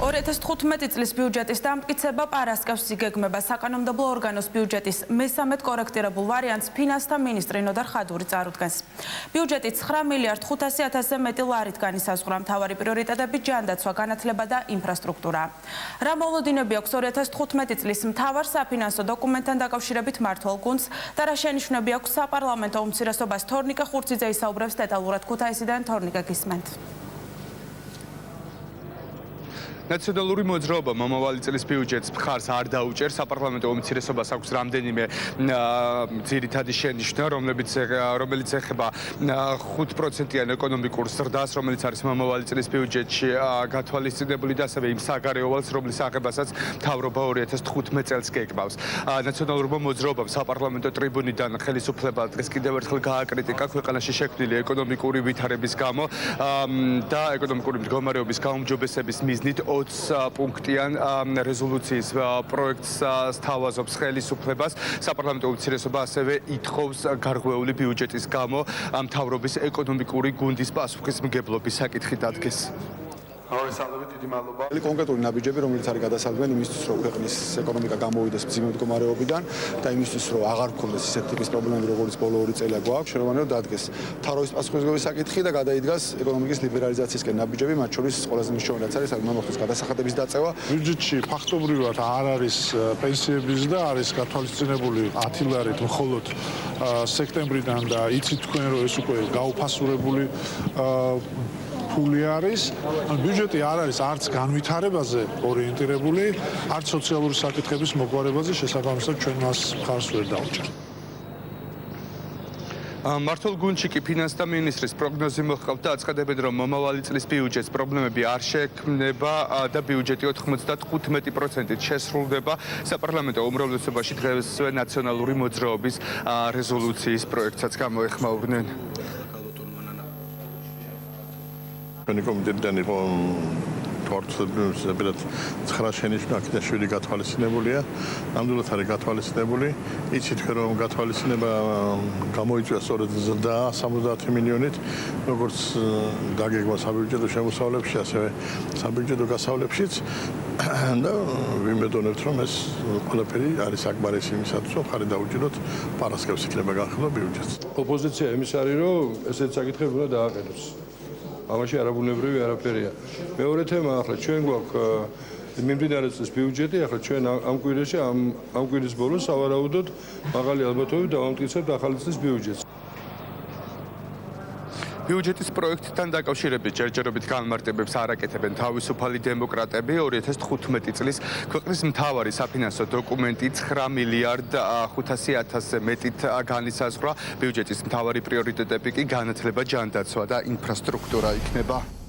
2015 წლის ბიუჯეტის დამტკიცება პარასკევს იგეგმება. საკანონმდებლო ორგანოს ბიუჯეტის მესამედ კორექტირებულ ვარიანტს ფინანსთა მინისტრი ნოდარ ხადური წარუდგენს. ბიუჯეტი 9 მილიარდ 500-ზე მეტი ლარით განისაზღვრა. მთავარი პრიორიტეტები ჯანდაცვა, განათლება და ინფრასტრუქტურა. რა მოვლენები აქვს 2015 წლის მთავარ საფინანსო დოკუმენტთან დაკავშირებით მმართველ გუნდს და რა შენიშვნები აქვს საპარლამენტო უმცირესობას? თორნიკე ხურციძე ისაუბრებს დეტალურად. ქუთაისიდან თორნიკე გისმენთ. ნაციონალური მოძრაობა მომავალი წლის ბიუჯეტს მხარს არ დაუჭერს. საპარლამენტო უმცირესობას აქვს რამდენიმე ძირითადი შენიშვნა, რომელიც ეხება 5%-იან ეკონომიკურ ზრდას, რომელიც არის მომავალი წლის ბიუჯეტში გათვალისწინებული და ასევე იმ საგარეო ვალს, რომლის აღებასაც მთავრობა 2015 წელს გეგმავს. ნაციონალურმა მოძრაობამ საპარლამენტო ტრიბუნიდან ხელისუფლება დღეს კიდევ ერთხელ გააკრიტიკა ქვეყანაში შექმნილი ეკონომიკური ვითარების გამო და ეკონომიკური მდგომარეობის გაუმჯობესების მიზნით 20 პუნქტიან რეზოლუციის პროექტს სთავაზობს ხელისუფლებას. საპარლამენტო უმცირესობა ასევე ითხოვს გარღვეული ბიუჯეტის გამო მთავრობის ეკონომიკური გუნდის პასუხისმგებლობის საკითხი დადგეს. დიდი მადლობა. კონკრეტული ნაბიჯები, რომელიც არის გადასალმელი იმისთვის, რომ ქვეყნის ეკონომიკა გამოვიდეს მძიმე მდგომარეობიდან და იმისთვის, რომ აღარ გქონდეს ისეთი ტიპის პრობლემები, როგორც ბოლო 2 წელი გვაქვს, შეროვანად დადგეს მთავრობის პასუხისმგებლობის საკითხი და გადაიდგას ეკონომიკის ლიბერალიზაციისკენ ნაბიჯები, მათ შორის ყველაზე მნიშვნელოვანი რაც არის საკმაოდ გადასახადების დაწევა. ბიუჯეტში ფაქტობრივად არ არის პენსიების და არის გათვალისწინებული 10 ლარით მხოლოდ სექტემბრიდან და იცით თქვენ რომ ეს უკვე გაუფასურებული ფული არის. ბიუჯეტი არ არის არც განვითარებაზე ორიენტირებული, არც სოციალური საკითხების მოგვარებაზე, შესაბამისად ჩვენ მას მხარს ვერ დავუჭერთ. მმართველ გუნდში კი ფინანსთა მინისტრის პროგნოზი მოჰყავთ და აცხადებენ, რომ მომავალი წლის ბიუჯეტს პრობლემები არ შეექმნება და ბიუჯეტი 95%-ით შესრულდება. საპარლამენტო უმრავლესობაში დღესვე ნაციონალური მოძრაობის რეზოლუციის პროექტსაც გამოეხმაურნენ. კომიტეტიდან იყო თორცებად 9 შენიშვნა, აქედან 7 გათვალისწინებულია. ნამდვილად არის გათვალისწინებული. იცით რომ გათვალისწინება გამოიწვია სწორედ ზრდა 70 მილიონით, როგორც დაგეგმა საბიუჯეტო შემოსავლებში, ასევე საბიუჯეტო გასავლებშიც. და ვიმედოვნებთ, რომ ეს ყველაფერი არის საკმარისი იმისათვის, რომ ხარი დაუჭიროთ პარასკევს იქნება განხილვა ბიუჯეტს. ოპოზიცია იმის არის, რომ ესეთ საკითხები უნდა დააყენოს. ამაში არაბუნებრივი არაფერია. მეორე თემა, ახლა ჩვენ გვაქვს მიმდინარე წლის ბიუჯეტი, ახლა ჩვენ ამ კვირაში ამ კვირის ბოლოს სავარაუდოდ მაღალი ალბათობით დავამტკიცებთ ახალი წლის ბიუჯეტს. ბიუჯეტის პროექტთან დაკავშირებით ჯერჯერობით განმარტებებს არაკეთებენ თავისუფალი დემოკრატები. 2015 წლის ქვეყნის მთავარი საფინანსო დოკუმენტი 9 მილიარდ 500-ზე მეტით განისაზღვრა. ბიუჯეტის მთავარი პრიორიტეტები კი განათლება, ჯანდაცვა და ინფრასტრუქტურა იქნება.